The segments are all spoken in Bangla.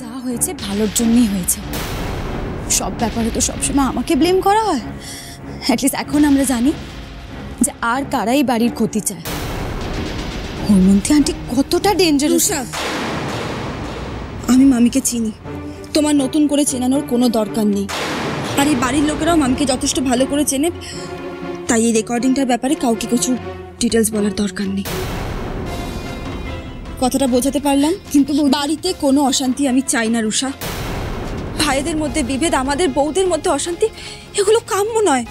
যা হয়েছে ভালোর জন্যই হয়েছে। সব ব্যাপারে তো সবসময় আমাকে ব্লেম করা হয়। অ্যাটলিস্ট এখন আমরা জানি যে আর কারাই বাড়ির ক্ষতি চায়। হৈমন্তী আন্টি কতটা ডেঞ্জারাস। আমি মামিকে চিনি, তোমার নতুন করে চেনানোর কোনো দরকার নেই। আর এই বাড়ির লোকেরাও মামিকে যথেষ্ট ভালো করে চেনে, তাই এই রেকর্ডিংটার ব্যাপারে কাউকে কিছু ডিটেলস বলার দরকার নেই। কথাটা বোঝাতে পারলাম? কিন্তু বাড়িতে কোনো অশান্তি আমি চাই না রুষা। ভাইদের মধ্যে বিভেদ, আমাদের বউদের মধ্যে অশান্তি, এগুলো কাম্য নয়।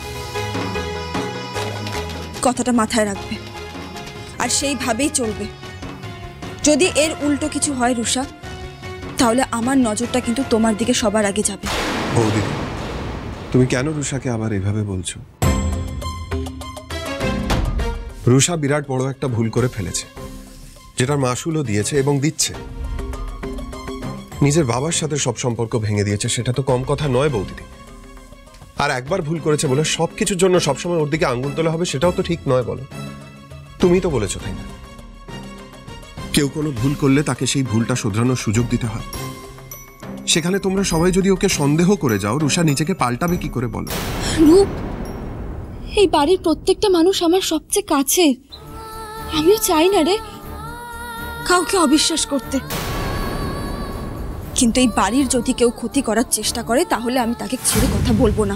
কথাটা মাথায় রাখবে আর সেইভাবেই চলবে। যদি এর উল্টো কিছু হয় রুষা, তাহলে আমার নজরটা কিন্তু তোমার দিকে সবার আগে যাবে। বৌদি, তুমি কেন রুষাকে আবার এভাবে বলছো? রুষা বিরাট বড় একটা ভুল করে ফেলেছে, যেটার মাসুলও দিয়েছে এবং দিচ্ছে। নিজের বাবার সাথে সব সম্পর্ক ভেঙে দিয়েছে, সেটা তো কম কথা নয় বৌদিদি। আর একবার ভুল করেছে বলে সবকিছুর জন্য সবসময় ওর দিকে আঙ্গুল তোলা হবে, সেটাও তো ঠিক নয়। বলো, তুমি তো বলেছো তাই না, কেউ কোনো ভুল করলে তাকে সেই ভুলটা শোধরানোর সুযোগ দিতে হয়। সেখানে তোমরা সবাই যদি ওকে সন্দেহ করে যাও, রুষা নিজেকে পাল্টাবে কি করে বলো? রূপ, এই বাড়ির প্রত্যেকটা মানুষ আমার সবচেয়ে কাছে। আমিও চাই না রে কাউকে অবিশ্বাস করতে, কিন্তু এই বাড়ির যদি কেউ ক্ষতি করার চেষ্টা করে তাহলে আমি তাকে ছেড়ে কথা বলবো না।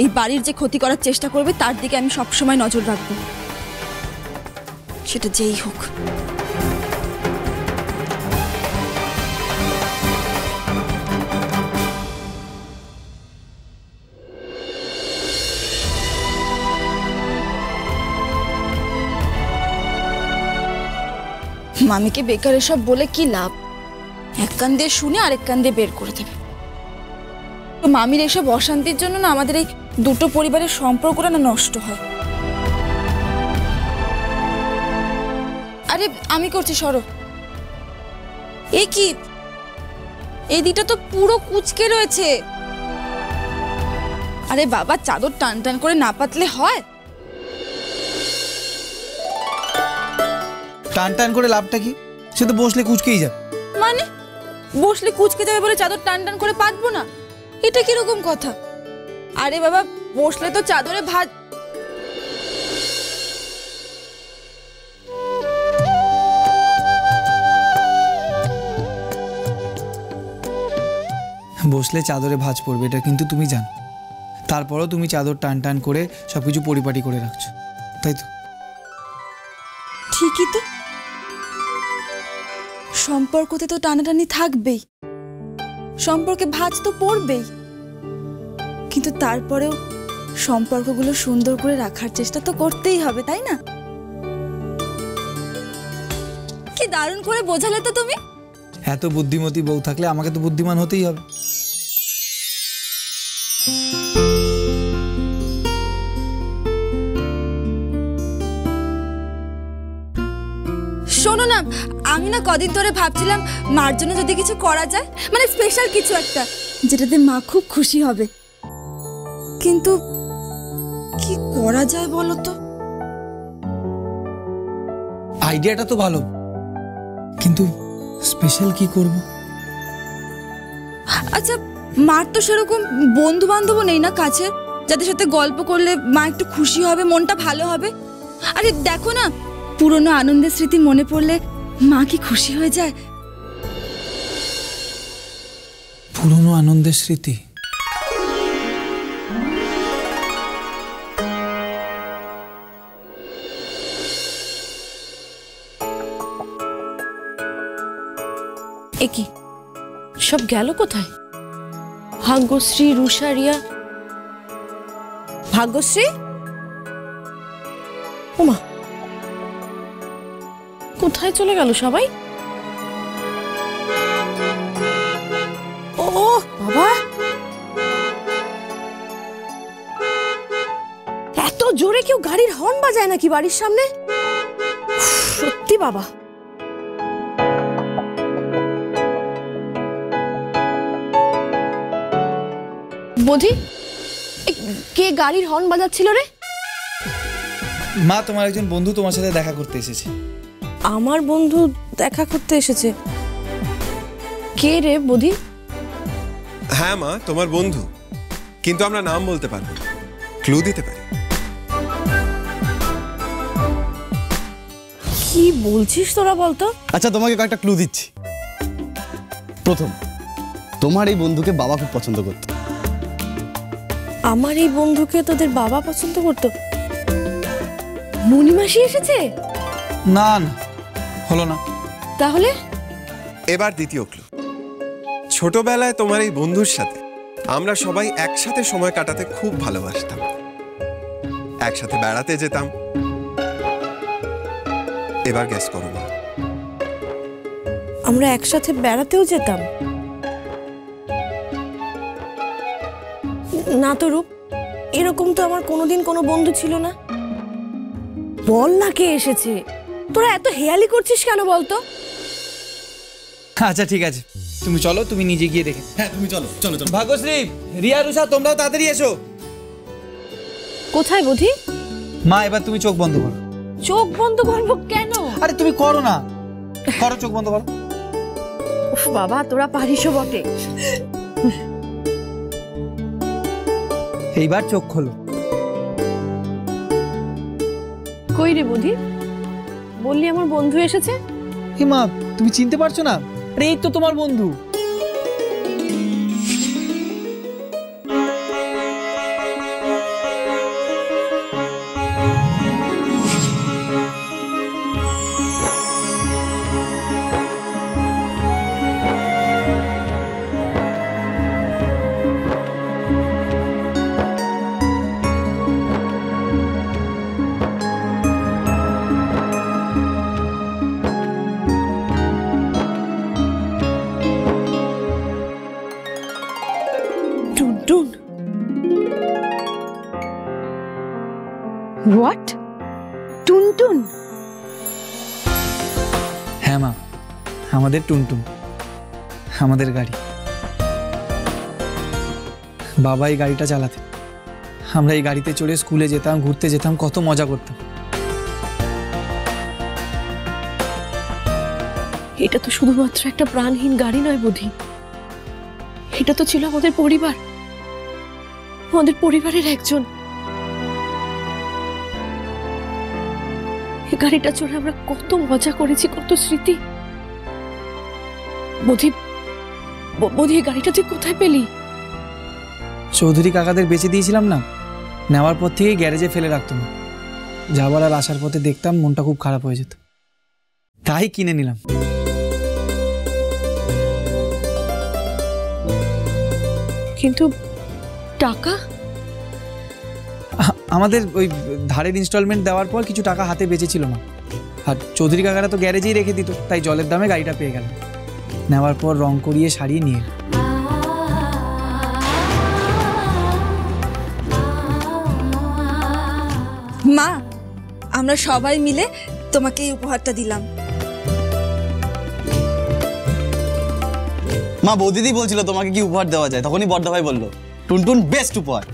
এই বাড়ির যে ক্ষতি করার চেষ্টা করবে তার দিকে আমি সবসময় নজর রাখবো, সেটা যেই হোক। মামিকে বেকার এসব বলে কি লাভ? এক কান দিয়ে শুনে আরেক কান দিয়ে বের করে দেবে। তো মামির এসব অশান্তির জন্য না আমাদের এই দুটো পরিবারের সম্পর্কটা না নষ্ট হয়। আরে আমি করছি, সরো। এ কি, এই দিকটা তো পুরো কুচকে রয়েছে। আরে বাবা, চাদর টান টান করে না পাতলে হয়? টান টান করে লাভটা কি? সে তো বসলে কুচকেই যাবে। মানে বসলে কুচকে যাবে বলে চাদর টান টান করে পাতবো না? এটা কিরকম কথা? আরে বাবা, বসলে তো চাদরে ভাঁজ। বসলে চাদরে ভাঁজ পড়বে, এটা কিন্তু তুমি জানো। তারপরও তুমি চাদর টান টান করে সবকিছু পরিপাটি করে রাখছো, তাই তো? ঠিকই তো, সম্পর্কতে তো টানাটানি থাকবেই, সম্পর্কে ভাঁজ তো পড়বেই, কিন্তু তারপরেও সম্পর্কগুলো সুন্দর করে রাখার চেষ্টা তো করতেই হবে, তাই না? কি দারুণ করে বোঝালে তো তুমি। এত বুদ্ধিমতী বউ থাকলে আমাকে তো বুদ্ধিমান হতেই হবে। শোনো না, আমি না কদিন ধরে ভাবছিলাম মার জন্য যদি কিছু করা যায়, মানে স্পেশাল কিছু একটা, যেটাতে মা খুব খুশি হবে। কিন্তু কি করা যায় বলো তো? আইডিয়াটা তো ভালো, কিন্তু স্পেশাল কি করব? আচ্ছা, মার তো সেরকম বন্ধু বান্ধবও নেই না কাছে, যাদের সাথে গল্প করলে মা একটু খুশি হবে, মনটা ভালো হবে। আরে দেখো না, পুরনো আনন্দের স্মৃতি মনে পড়লে মা কি খুশি হয়ে যায়। পুরনো আনন্দের স্মৃতি? একি সব গেল কোথায়? ভাগ্যশ্রী, রুষা, রিয়া। ভাগ্যশ্রী, ওমা, কোথায় চলে গেল সবাই? ও বাবা, এত জোরে কেউ গাড়ির হর্ন বাজায় নাকি বাড়ির সামনে? সত্যি বাবা। বধি, কে গাড়ির হর্ন বাজাচ্ছিল রে? মা, তোমার একজন বন্ধু তোমার সাথে দেখা করতে এসেছে। আমার বন্ধু দেখা করতে এসেছে? কে রে বৌদি? হ্যাঁ মা, তোমার বন্ধু, কিন্তু আমরা নাম বলতে পারবো না, ক্লু দিতে পারি। কি বলছিস তোরা বলতো? আচ্ছা তোমাকে কয়েকটা ক্লু দিচ্ছি। প্রথম, তোমার এই বন্ধুকে বাবা খুব পছন্দ করতো। আমার এই বন্ধুকে তোদের বাবা পছন্দ করতো? মণিমাসি এসেছে? না না, হলো না। তাহলে এবার দ্বিতীয় ক্লু। ছোটবেলায় তোমার এই বন্ধুর সাথে আমরা সবাই একসাথে সময় কাটাতে খুব ভালোবাসতাম, একসাথে বেড়াতে যেতাম। এবার গেস করো না। আমরা একসাথে বেড়াতেও যেতাম? না তো রূপ, এরকম তো আমার কোনোদিন কোনো বন্ধু ছিল না। বল না কে এসেছে। তোরা এত হেয়ালি করছিস কেন বলতো? আচ্ছা ঠিক আছে, তুমি চলো, তুমি নিজে গিয়ে দেখে। হ্যাঁ তুমি চলো চলো চলো। ভাগ্যশ্রী, রিয়া, রুষা, তোমরাও তাড়াতাড়ি এসো। কোথায় বুঝি? মা, এবার তুমি চোখ বন্ধ করো। চোখ বন্ধ করবো কেন? আরে তুমি করো না, করো, চোখ বন্ধ করো। উফ বাবা, তোরা পারিসও বটে। এইবার চোখ খোলো। কই রে বুধি? বললি আমার বন্ধু এসেছে? হে মা, তুমি চিনতে পারছো না? আরে এই তো তোমার বন্ধু। টুনটুন? হোয়াট? টুনটুন? হ্যাঁ মা, আমাদের টুনটুন, আমাদের গাড়ি। বাবা এই গাড়িটা চালাতে, আমরা এই গাড়িতে চড়ে স্কুলে যেতাম, ঘুরতে যেতাম, কত মজা করতাম। এটা তো শুধুমাত্র একটা প্রাণহীন গাড়ি নয় বুধি, এটা তো ছিল আমাদের পরিবার, আমাদের পরিবারের একজন। এই গাড়িটা চড়ে আমরা কত মজা করেছি, কত স্মৃতি। বুধি, বুধি, এই গাড়িটা তুই কোথায় পেলি? চৌধুরী কাকাদের বেচে দিয়েছিলাম না, নেওয়ার পর থেকেই গ্যারেজে ফেলে রাখতাম। যাবার আর আসার পথে দেখতাম মনটা খুব খারাপ হয়ে যেত, তাই কিনে নিলাম। কিন্তু টাকা? আমাদের ওই ধারের ইনস্টলমেন্ট দেওয়ার পর কিছু টাকা হাতে বেঁচেছিল না, আর চৌধুরী কাকারা তো গ্যারেজেই রেখে দিত, তাই জলের দামে গাড়িটা পেয়ে গেল। নেওয়ার পর রং করিয়ে সারিয়ে নিয়ে এলাম। মা, আমরা সবাই মিলে তোমাকে এই উপহারটা দিলাম। মা, বৌদিদি বলছিল তোমাকে কি উপহার দেওয়া যায়, তখনই বড়দা ভাই বললো টুনটুন বেস্ট উপহার।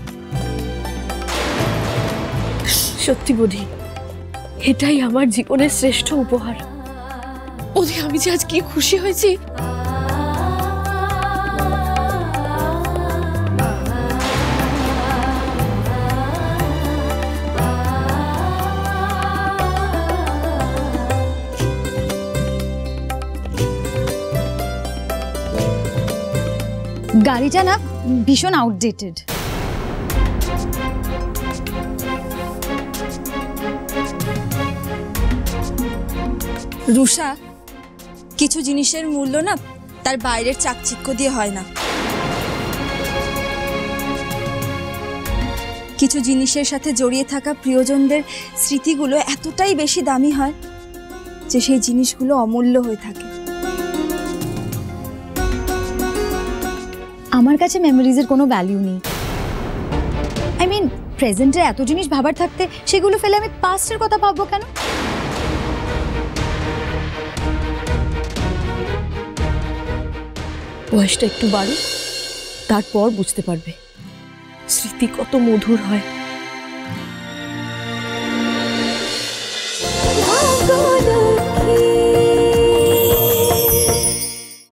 সত্যি বুধি, এটাই আমার জীবনের শ্রেষ্ঠ উপহার। বুধি, আমি যে আজ কি খুশি হয়েছি। গাড়িটা না ভীষণ আউটডেটেড। রুষা, কিছু জিনিসের মূল্য না তার বাইরের চাকচিক্য দিয়ে হয় না। কিছু জিনিসের সাথে জড়িয়ে থাকা প্রিয়জনদের স্মৃতিগুলো এতটাই বেশি দামি হয় যে সেই জিনিসগুলো অমূল্য হয়ে থাকে। আমার কাছে মেমোরিজের কোনো ভ্যালিউ নেই। আই মিন, প্রেজেন্টে এত জিনিস ভাবার থাকতে সেগুলো ফেলে আমি পাস্টের কথা ভাববো কেন? বয়সটা একটু বাড়ুক, তারপর বুঝতে পারবে স্মৃতি কত মধুর হয়।